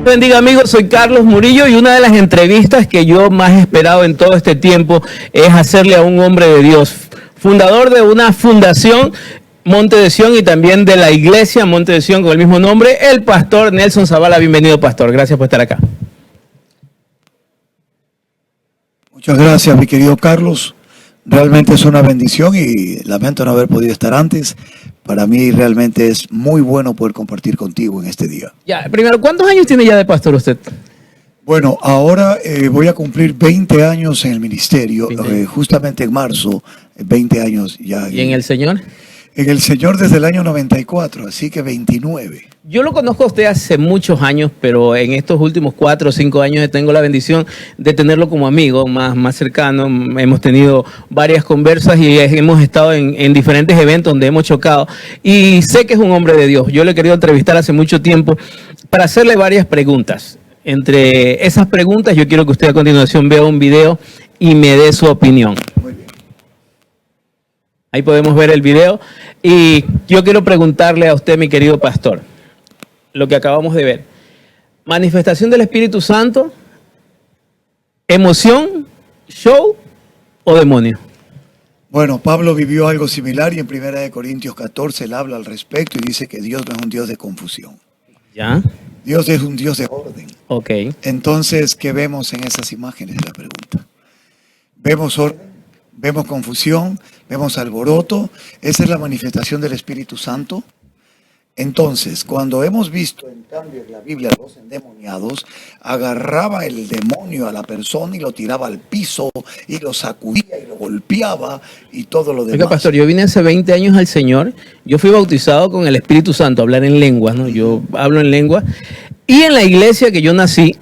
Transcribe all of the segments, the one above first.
Bendiga amigos, soy Carlos Murillo y una de las entrevistas que yo más he esperado en todo este tiempo es hacerle a un hombre de Dios, fundador de una fundación, Monte de Sion, y también de la iglesia Monte de Sion con el mismo nombre, el pastor Nelson Zavala. Bienvenido, pastor, gracias por estar acá. Muchas gracias, mi querido Carlos. Realmente es una bendición y lamento no haber podido estar antes. Para mí realmente es muy bueno poder compartir contigo en este día. Ya, primero, ¿cuántos años tiene ya de pastor usted? Bueno, ahora voy a cumplir 20 años en el ministerio, justamente en marzo, 20 años ya. ¿Y en el Señor? En el Señor desde el año 94, así que 29. Yo lo conozco a usted hace muchos años, pero en estos últimos 4 o 5 años tengo la bendición de tenerlo como amigo más cercano. Hemos tenido varias conversas y hemos estado en diferentes eventos donde hemos chocado. Y sé que es un hombre de Dios. Yo le he querido entrevistar hace mucho tiempo para hacerle varias preguntas. Entre esas preguntas, yo quiero que usted a continuación vea un video y me dé su opinión. Muy bien. Ahí podemos ver el video. Y yo quiero preguntarle a usted, mi querido pastor, lo que acabamos de ver. ¿Manifestación del Espíritu Santo? ¿Emoción? ¿Show? ¿O demonio? Bueno, Pablo vivió algo similar y en 1 Corintios 14 él habla al respecto y dice que Dios no es un Dios de confusión. ¿Ya? Dios es un Dios de orden. Ok. Entonces, ¿qué vemos en esas imágenes? La pregunta. Vemos orden, vemos confusión, vemos alboroto. Esa es la manifestación del Espíritu Santo. Entonces, cuando hemos visto en cambio en la Biblia a los endemoniados, agarraba el demonio a la persona y lo tiraba al piso y lo sacudía y lo golpeaba y todo lo demás. Oiga, pastor, yo vine hace 20 años al Señor. Yo fui bautizado con el Espíritu Santo, hablar en lenguas, ¿no? Yo hablo en lengua. Y en la iglesia que yo nací,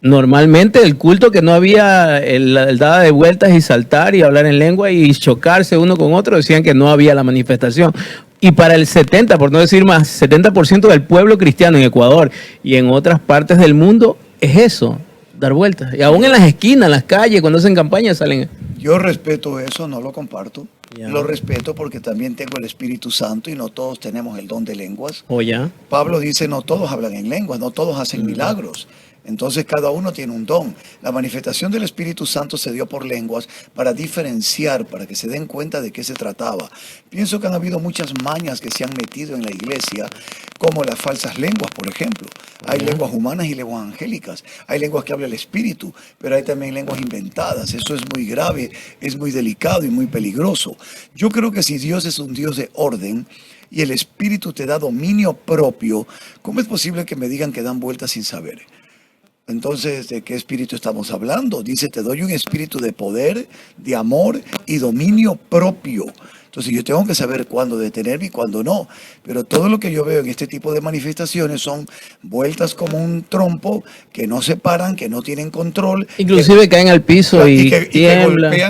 normalmente el culto que no había el dada de vueltas y saltar y hablar en lengua y chocarse uno con otro, decían que no había la manifestación. Y para el 70, por no decir más, 70% del pueblo cristiano en Ecuador y en otras partes del mundo es eso, dar vueltas. Y aún en las esquinas, en las calles, cuando hacen campañas salen. Yo respeto eso, no lo comparto. Ya. Lo respeto porque también tengo el Espíritu Santo y no todos tenemos el don de lenguas. ¿O ya? Pablo dice, no todos hablan en lenguas, no todos hacen milagros. Entonces cada uno tiene un don. La manifestación del Espíritu Santo se dio por lenguas para diferenciar, para que se den cuenta de qué se trataba. Pienso que han habido muchas mañas que se han metido en la iglesia, como las falsas lenguas, por ejemplo. Hay lenguas humanas y lenguas angélicas. Hay lenguas que habla el Espíritu, pero hay también lenguas inventadas. Eso es muy grave, es muy delicado y muy peligroso. Yo creo que si Dios es un Dios de orden y el Espíritu te da dominio propio, ¿cómo es posible que me digan que dan vueltas sin saber? Entonces, ¿de qué espíritu estamos hablando? Dice, te doy un espíritu de poder, de amor y dominio propio. Entonces, yo tengo que saber cuándo detenerme y cuándo no. Pero todo lo que yo veo en este tipo de manifestaciones son vueltas como un trompo, que no se paran, que no tienen control. Inclusive caen al piso y que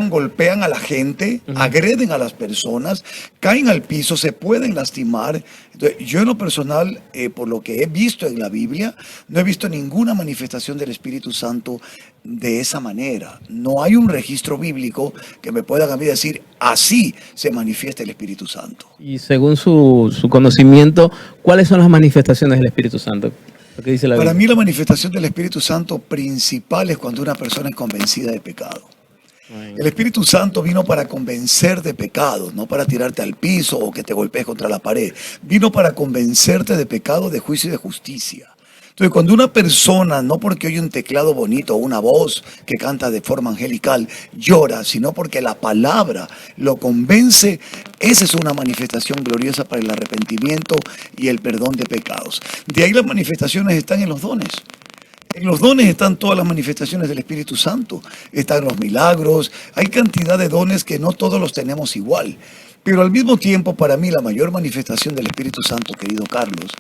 golpean a la gente, agreden a las personas, caen al piso, se pueden lastimar. Entonces, yo en lo personal, por lo que he visto en la Biblia, no he visto ninguna manifestación del Espíritu Santo de esa manera. No hay un registro bíblico que me pueda a mí decir, así se manifiesta el Espíritu Santo. Y según su conocimiento, ¿cuáles son las manifestaciones del Espíritu Santo? Lo que dice la Biblia. Para mí la manifestación del Espíritu Santo principal es cuando una persona es convencida de pecado. El Espíritu Santo vino para convencer de pecado, no para tirarte al piso o que te golpees contra la pared. Vino para convencerte de pecado, de juicio y de justicia. Entonces, cuando una persona, no porque oye un teclado bonito o una voz que canta de forma angelical, llora, sino porque la palabra lo convence, esa es una manifestación gloriosa para el arrepentimiento y el perdón de pecados. De ahí las manifestaciones están en los dones. En los dones están todas las manifestaciones del Espíritu Santo. Están los milagros. Hay cantidad de dones que no todos los tenemos igual. Pero al mismo tiempo, para mí, la mayor manifestación del Espíritu Santo, querido Carlos,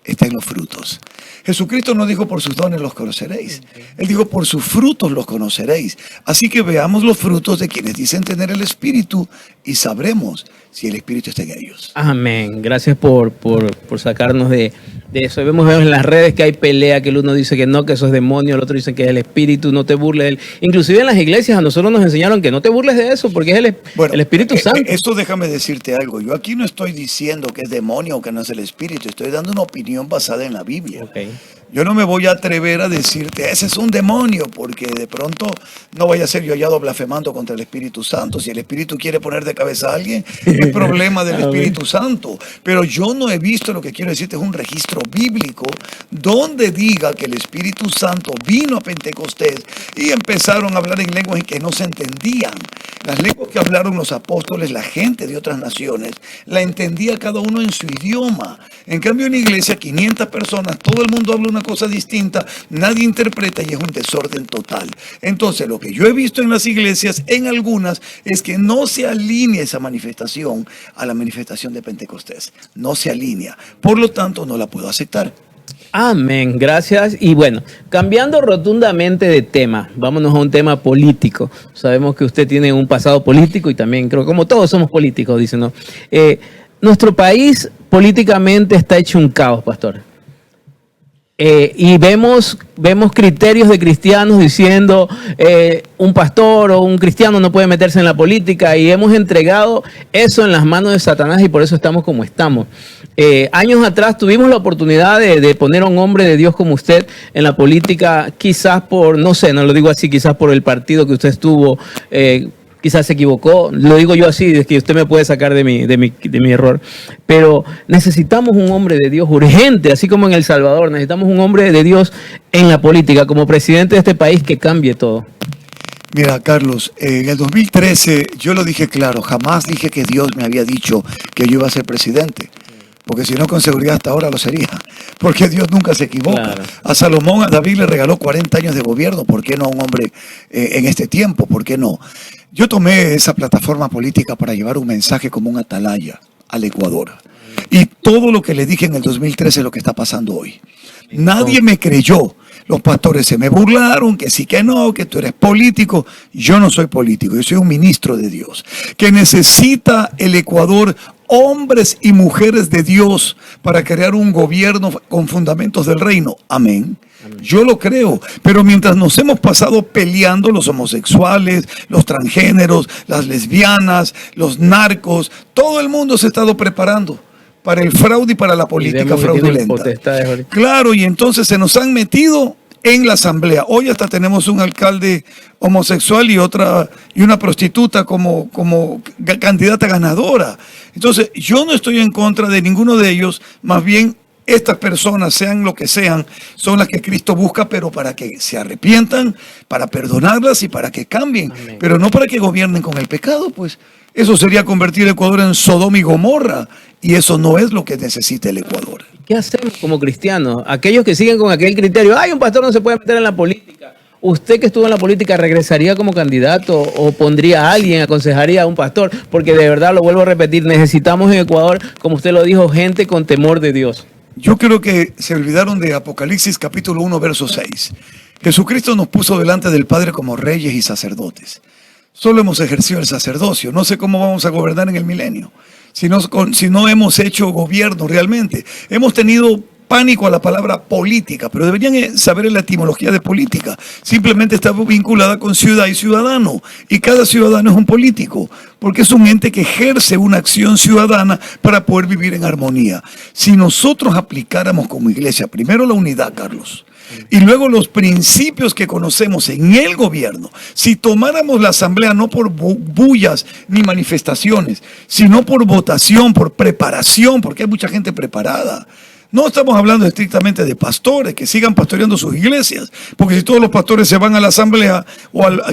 está en los frutos. Jesucristo no dijo por sus dones los conoceréis. Él dijo por sus frutos los conoceréis. Así que veamos los frutos de quienes dicen tener el Espíritu y sabremos si el Espíritu está en ellos. Amén. Gracias por sacarnos de eso. Vemos en las redes que hay pelea, que el uno dice que no, que eso es demonio, el otro dice que es el Espíritu, no te burles de él. Inclusive en las iglesias a nosotros nos enseñaron que no te burles de eso porque es el Espíritu Santo. Esto déjame decirte algo. Yo aquí no estoy diciendo que es demonio o que no es el Espíritu. Estoy dando una opinión basada en la Biblia. Okay. Yo no me voy a atrever a decirte, ese es un demonio, porque de pronto no vaya a ser yo hallado blasfemando contra el Espíritu Santo. Si el Espíritu quiere poner de cabeza a alguien, es problema del Espíritu Santo. Pero yo no he visto, lo que quiero decirte es un registro bíblico donde diga que el Espíritu Santo vino a Pentecostés y empezaron a hablar en lenguas en que no se entendían. Las lenguas que hablaron los apóstoles, la gente de otras naciones, la entendía cada uno en su idioma. En cambio, en la iglesia, 500 personas, todo el mundo habla una cosa distinta, nadie interpreta y es un desorden total. Entonces, lo que yo he visto en las iglesias, en algunas, es que no se alinea esa manifestación a la manifestación de Pentecostés. No se alinea. Por lo tanto, no la puedo aceptar. Amén, gracias. Y bueno, cambiando rotundamente de tema, vámonos a un tema político. Sabemos que usted tiene un pasado político y también creo que como todos somos políticos, dicen, ¿no? Nuestro país políticamente está hecho un caos, pastor. Y vemos criterios de cristianos diciendo un pastor o un cristiano no puede meterse en la política, y hemos entregado eso en las manos de Satanás y por eso estamos como estamos. Años atrás tuvimos la oportunidad de poner a un hombre de Dios como usted en la política, quizás por, no sé, no lo digo así, quizás por el partido que usted estuvo, quizás se equivocó, lo digo yo así, es que usted me puede sacar de mi error, pero necesitamos un hombre de Dios urgente, así como en El Salvador, necesitamos un hombre de Dios en la política, como presidente de este país, que cambie todo. Mira, Carlos, en el 2013 yo lo dije claro, jamás dije que Dios me había dicho que yo iba a ser presidente. Porque si no, con seguridad hasta ahora lo sería. Porque Dios nunca se equivoca. Claro. A Salomón, a David le regaló 40 años de gobierno. ¿Por qué no a un hombre en este tiempo? ¿Por qué no? Yo tomé esa plataforma política para llevar un mensaje como un atalaya al Ecuador. Y todo lo que le dije en el 2013 es lo que está pasando hoy. Nadie me creyó. Los pastores se me burlaron, que sí, que no, que tú eres político. Yo no soy político, yo soy un ministro de Dios. Que necesita el Ecuador hombres y mujeres de Dios para crear un gobierno con fundamentos del reino. Amén. Yo lo creo, pero mientras nos hemos pasado peleando los homosexuales, los transgéneros, las lesbianas, los narcos, todo el mundo se ha estado preparando para el fraude y para la política fraudulenta. Claro, y entonces se nos han metido en la asamblea. Hoy hasta tenemos un alcalde homosexual y una prostituta como candidata ganadora. Entonces, yo no estoy en contra de ninguno de ellos, más bien estas personas, sean lo que sean, son las que Cristo busca, pero para que se arrepientan, para perdonarlas y para que cambien. Amén. Pero no para que gobiernen con el pecado, pues. Eso sería convertir el Ecuador en Sodoma y Gomorra, y eso no es lo que necesita el Ecuador. ¿Qué hacemos como cristianos? Aquellos que siguen con aquel criterio, un pastor no se puede meter en la política. ¿Usted que estuvo en la política regresaría como candidato o pondría a alguien, aconsejaría a un pastor? Porque de verdad, lo vuelvo a repetir, necesitamos en Ecuador, como usted lo dijo, gente con temor de Dios. Yo creo que se olvidaron de Apocalipsis capítulo 1, verso 6. Jesucristo nos puso delante del Padre como reyes y sacerdotes. Solo hemos ejercido el sacerdocio. No sé cómo vamos a gobernar en el milenio. Si no hemos hecho gobierno realmente. Hemos tenido pánico a la palabra política, pero deberían saber la etimología de política. Simplemente está vinculada con ciudad y ciudadano. Y cada ciudadano es un político, porque es un ente que ejerce una acción ciudadana para poder vivir en armonía. Si nosotros aplicáramos como iglesia, primero la unidad, Carlos, y luego los principios que conocemos en el gobierno, si tomáramos la asamblea no por bullas ni manifestaciones, sino por votación, por preparación, porque hay mucha gente preparada. No estamos hablando estrictamente de pastores que sigan pastoreando sus iglesias, porque si todos los pastores se van a la asamblea,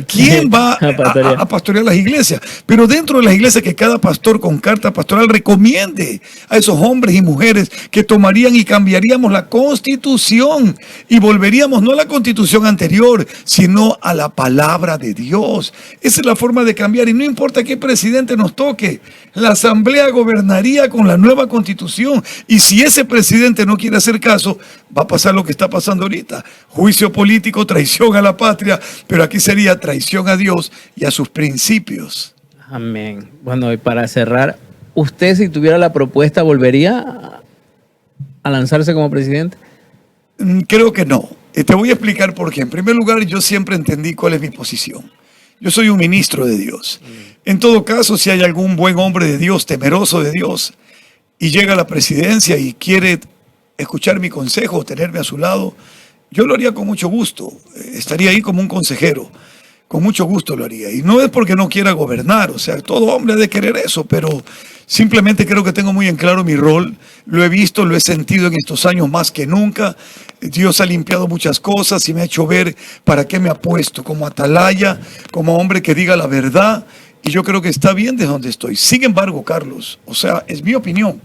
¿quién va a pastorear las iglesias? Pero dentro de las iglesias, que cada pastor con carta pastoral recomiende a esos hombres y mujeres que tomarían y cambiaríamos la constitución y volveríamos no a la constitución anterior, sino a la palabra de Dios. Esa es la forma de cambiar, y no importa qué presidente nos toque, la asamblea gobernaría con la nueva constitución. Y si ese presidente no quiere hacer caso, va a pasar lo que está pasando ahorita: juicio político, traición a la patria, pero aquí sería traición a Dios y a sus principios. Amén. Bueno, y para cerrar, ¿usted, si tuviera la propuesta, volvería a lanzarse como presidente? Creo que no. Te voy a explicar por qué. En primer lugar, yo siempre entendí cuál es mi posición. Yo soy un ministro de Dios. En todo caso, si hay algún buen hombre de Dios, temeroso de Dios, y llega a la presidencia y quiere escuchar mi consejo o tenerme a su lado, yo lo haría con mucho gusto. Estaría ahí como un consejero. Con mucho gusto lo haría. Y no es porque no quiera gobernar, o sea, todo hombre ha de querer eso, pero simplemente creo que tengo muy en claro mi rol. Lo he visto, lo he sentido en estos años más que nunca. Dios ha limpiado muchas cosas y me ha hecho ver para qué me ha puesto, como atalaya, como hombre que diga la verdad. Y yo creo que está bien desde donde estoy. Sin embargo, Carlos, o sea, es mi opinión,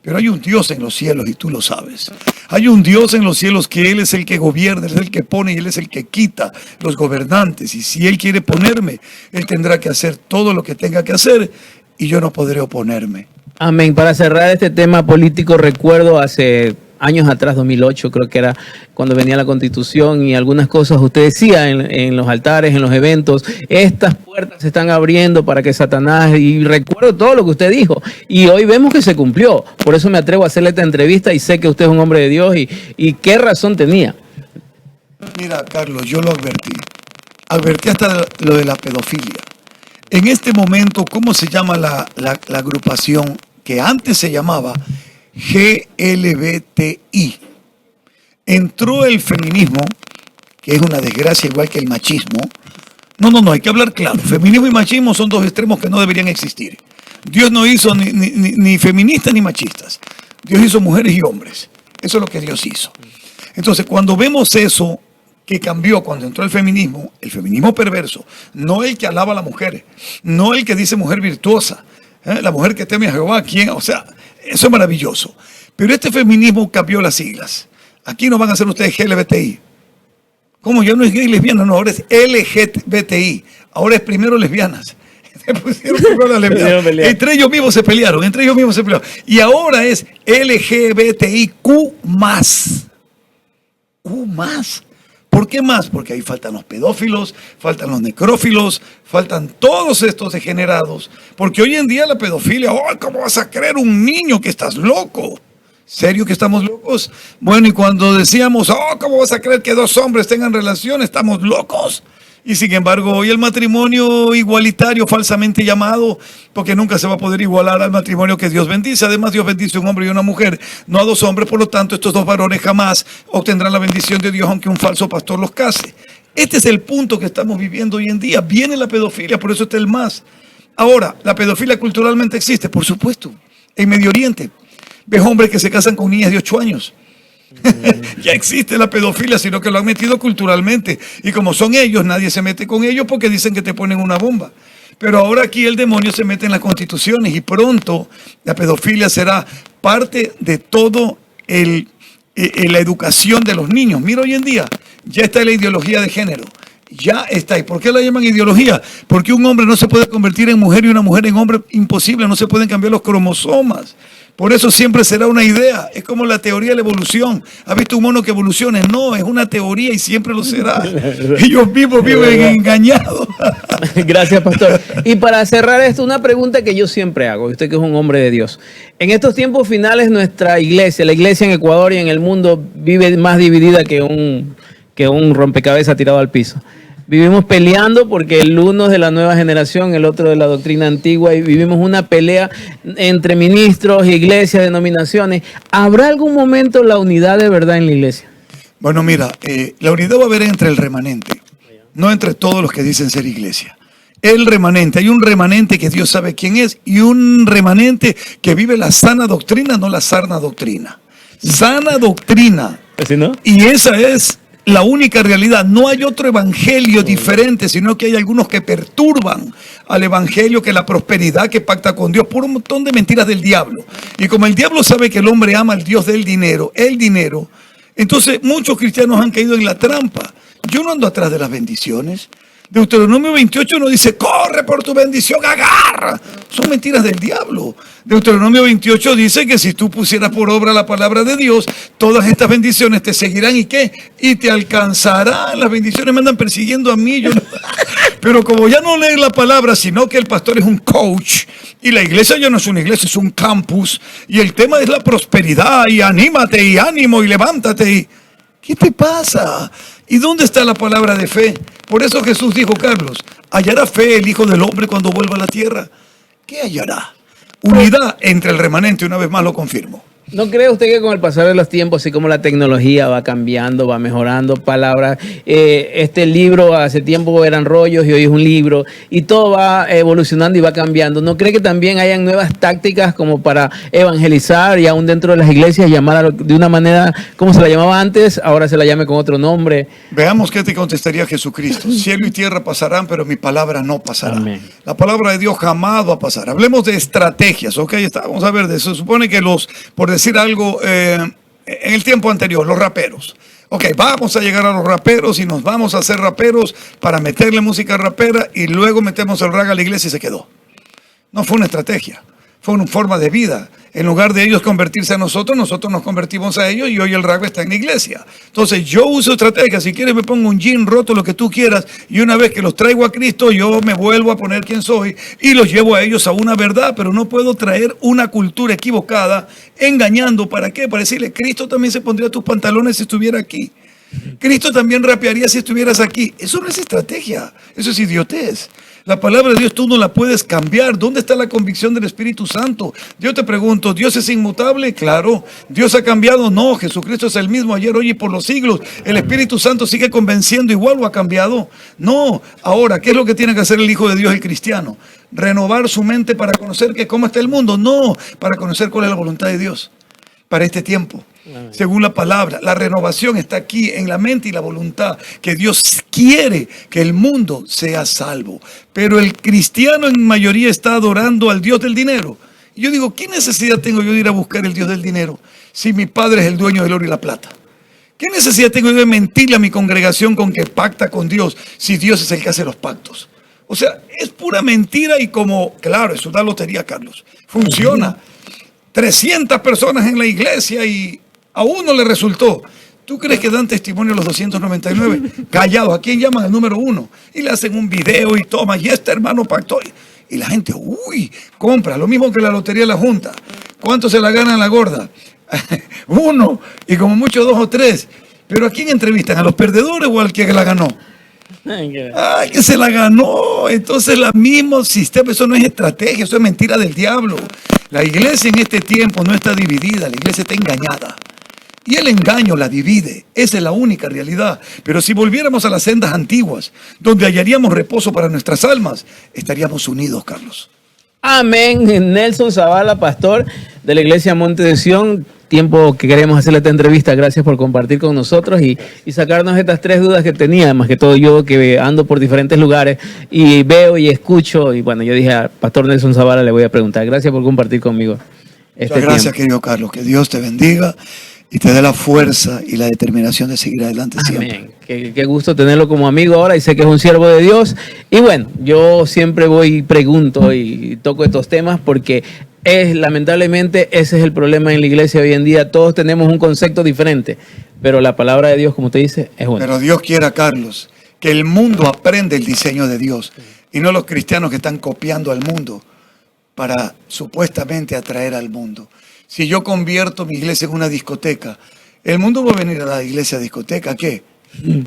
pero hay un Dios en los cielos y tú lo sabes. Hay un Dios en los cielos que Él es el que gobierna, Él es el que pone y Él es el que quita los gobernantes. Y si Él quiere ponerme, Él tendrá que hacer todo lo que tenga que hacer y yo no podré oponerme. Amén. Para cerrar este tema político, recuerdo hace años atrás, 2008, creo que era cuando venía la Constitución y algunas cosas usted decía en los altares, en los eventos, estas puertas se están abriendo para que Satanás, y recuerdo todo lo que usted dijo, y hoy vemos que se cumplió. Por eso me atrevo a hacerle esta entrevista y sé que usted es un hombre de Dios y qué razón tenía. Mira, Carlos, yo lo advertí hasta lo de la pedofilia. En este momento, ¿cómo se llama la agrupación que antes se llamaba GLBTI? Entró el feminismo, que es una desgracia igual que el machismo. No, hay que hablar claro. Feminismo y machismo son dos extremos que no deberían existir. Dios no hizo ni feministas ni machistas. Dios hizo mujeres y hombres. Eso es lo que Dios hizo. Entonces, cuando vemos eso que cambió cuando entró el feminismo perverso, no el que alaba a la mujer, no el que dice mujer virtuosa, la mujer que teme a Jehová, ¿quién? O sea, eso es maravilloso. Pero este feminismo cambió las siglas. Aquí no van a ser ustedes LGBTI. ¿Cómo? Ya no es gay y lesbiana, no, ahora es LGBTI. Ahora es primero lesbianas. Se pusieron primero las lesbianas. Entre ellos mismos se pelearon. Y ahora es LGBTIQ+. Q+. ¿Por qué más? Porque ahí faltan los pedófilos, faltan los necrófilos, faltan todos estos degenerados. Porque hoy en día la pedofilia, ¿cómo vas a creer un niño que estás loco? ¿Serio que estamos locos? Bueno, y cuando decíamos, ¿cómo vas a creer que dos hombres tengan relación? Estamos locos. Y sin embargo, hoy el matrimonio igualitario falsamente llamado, porque nunca se va a poder igualar al matrimonio que Dios bendice. Además, Dios bendice a un hombre y una mujer, no a dos hombres. Por lo tanto, estos dos varones jamás obtendrán la bendición de Dios, aunque un falso pastor los case. Este es el punto que estamos viviendo hoy en día. Viene la pedofilia, por eso está el más. Ahora, ¿la pedofilia culturalmente existe? Por supuesto. En Medio Oriente, ves hombres que se casan con niñas de 8 años. Ya existe la pedofilia, sino que lo han metido culturalmente. Y como son ellos, nadie se mete con ellos porque dicen que te ponen una bomba. Pero ahora aquí el demonio se mete en las constituciones y pronto la pedofilia será parte de todo la educación de los niños. Mira, hoy en día ya está la ideología de género. Ya está. ¿Y por qué la llaman ideología? Porque un hombre no se puede convertir en mujer y una mujer en hombre. Imposible, no se pueden cambiar los cromosomas. Por eso siempre será una idea. Es como la teoría de la evolución. ¿Has visto un mono que evolucione? No, es una teoría y siempre lo será. Ellos mismos viven engañados. Gracias, pastor. Y para cerrar esto, una pregunta que yo siempre hago, usted que es un hombre de Dios. En estos tiempos finales, nuestra iglesia, la iglesia en Ecuador y en el mundo, vive más dividida que un rompecabezas tirado al piso. Vivimos peleando porque el uno es de la nueva generación, el otro de la doctrina antigua, y vivimos una pelea entre ministros, iglesias, denominaciones. ¿Habrá algún momento la unidad de verdad en la iglesia? Bueno, mira, la unidad va a haber entre el remanente, no entre todos los que dicen ser iglesia. El remanente, hay un remanente que Dios sabe quién es y un remanente que vive la sana doctrina, no la sarna doctrina. Sana doctrina. ¿Así no? Y esa es la única realidad. No hay otro evangelio diferente, sino que hay algunos que perturban al evangelio, que la prosperidad que pacta con Dios, por un montón de mentiras del diablo. Y como el diablo sabe que el hombre ama al Dios del dinero, entonces muchos cristianos han caído en la trampa. Yo no ando atrás de las bendiciones. Deuteronomio 28 no dice, corre por tu bendición, agarra. Son mentiras del diablo. Deuteronomio 28 dice que si tú pusieras por obra la palabra de Dios, todas estas bendiciones te seguirán y ¿qué? Y te alcanzarán. Las bendiciones me andan persiguiendo a mí. Pero como ya no leen la palabra, sino que el pastor es un coach y la iglesia ya no es una iglesia, es un campus. Y el tema es la prosperidad y anímate y ánimo y levántate. Y ¿qué te pasa? ¿Y dónde está la palabra de fe? Por eso Jesús dijo, Carlos, ¿hallará fe el Hijo del Hombre cuando vuelva a la tierra? ¿Qué hallará? Unidad entre el remanente, una vez más lo confirmo. ¿No cree usted que con el pasar de los tiempos, así como la tecnología va cambiando, va mejorando palabras, este libro hace tiempo eran rollos y hoy es un libro, y todo va evolucionando y va cambiando? ¿No cree que también hayan nuevas tácticas como para evangelizar y aún dentro de las iglesias llamar de una manera como se la llamaba antes, ahora se la llame con otro nombre? Veamos qué te contestaría Jesucristo. Cielo y tierra pasarán, pero mi palabra no pasará. Amén. La palabra de Dios jamás va a pasar. Hablemos de estrategias, ¿ok? Vamos a ver, se supone que por decir algo, en el tiempo anterior, los raperos. Ok, vamos a llegar a los raperos y nos vamos a hacer raperos para meterle música rapera y luego metemos el rag a la iglesia y se quedó. No fue una estrategia, fue una forma de vida. En lugar de ellos convertirse a nosotros, nosotros nos convertimos a ellos y hoy el rag está en la iglesia. Entonces yo uso estrategias. Si quieres me pongo un jean roto, lo que tú quieras, y una vez que los traigo a Cristo, yo me vuelvo a poner quien soy y los llevo a ellos a una verdad, pero no puedo traer una cultura equivocada, engañando. ¿Para qué? Para decirle, Cristo también se pondría tus pantalones si estuviera aquí. Cristo también rapearía si estuvieras aquí. Eso no es estrategia, eso es idiotez. La palabra de Dios tú no la puedes cambiar. ¿Dónde está la convicción del Espíritu Santo? Yo te pregunto, ¿Dios es inmutable? Claro. ¿Dios ha cambiado? No. Jesucristo es el mismo ayer, hoy y por los siglos. ¿El Espíritu Santo sigue convenciendo igual o ha cambiado? No. Ahora, ¿qué es lo que tiene que hacer el Hijo de Dios, el cristiano? ¿Renovar su mente para conocer cómo está el mundo? No. Para conocer cuál es la voluntad de Dios para este tiempo. Según la palabra, la renovación está aquí en la mente y la voluntad, que Dios quiere que el mundo sea salvo. Pero el cristiano en mayoría está adorando al Dios del dinero. Y yo digo, ¿qué necesidad tengo yo de ir a buscar el Dios del dinero si mi Padre es el dueño del oro y la plata? ¿Qué necesidad tengo yo de mentirle a mi congregación con que pacta con Dios si Dios es el que hace los pactos? O sea, es pura mentira y como, claro, es una lotería, Carlos. Funciona. 300 personas en la iglesia y a uno le resultó. ¿Tú crees que dan testimonio a los 299? Callados. ¿A quién llaman el número 1? Y le hacen un video y toma, y este hermano pactó. Y la gente, compra. Lo mismo que la lotería de la Junta. ¿Cuánto se la gana la gorda? 1. Y como mucho 2 o 3. ¿Pero a quién entrevistan? ¿A los perdedores o al que la ganó? ¡Ay, que se la ganó! Entonces, el mismo sistema, eso no es estrategia, eso es mentira del diablo. La iglesia en este tiempo no está dividida, la iglesia está engañada. Y el engaño la divide, esa es la única realidad. Pero si volviéramos a las sendas antiguas, donde hallaríamos reposo para nuestras almas, estaríamos unidos, Carlos. Amén. Nelson Zavala, pastor de la iglesia Monte de Sión. Tiempo que queremos hacerle esta entrevista. Gracias por compartir con nosotros y sacarnos estas 3 dudas que tenía. Más que todo yo que ando por diferentes lugares y veo y escucho. Y bueno, yo dije al pastor Nelson Zavala le voy a preguntar. Gracias por compartir conmigo Muchas gracias, querido Carlos. Que Dios te bendiga y te dé la fuerza y la determinación de seguir adelante siempre. Amén. Qué gusto tenerlo como amigo ahora y sé que es un siervo de Dios. Y bueno, yo siempre voy y pregunto y toco estos temas porque lamentablemente ese es el problema en la iglesia hoy en día. Todos tenemos un concepto diferente, pero la palabra de Dios, como usted dice, es buena. Pero Dios quiera, Carlos, que el mundo aprenda el diseño de Dios y no los cristianos que están copiando al mundo para supuestamente atraer al mundo. Si yo convierto mi iglesia en una discoteca, el mundo va a venir a la iglesia discoteca. ¿A qué?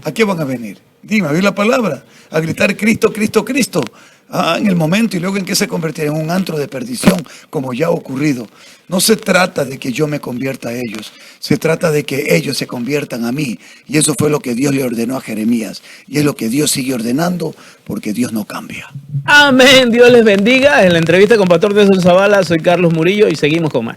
¿A qué van a venir? Dime, a oír la palabra, a gritar Cristo, Cristo, Cristo. En el momento y luego en que se convertirá en un antro de perdición, como ya ha ocurrido. No se trata de que yo me convierta a ellos, se trata de que ellos se conviertan a mí. Y eso fue lo que Dios le ordenó a Jeremías. Y es lo que Dios sigue ordenando, porque Dios no cambia. Amén, Dios les bendiga. En la entrevista con Pastor Nelson Zavala, soy Carlos Murillo y seguimos con más.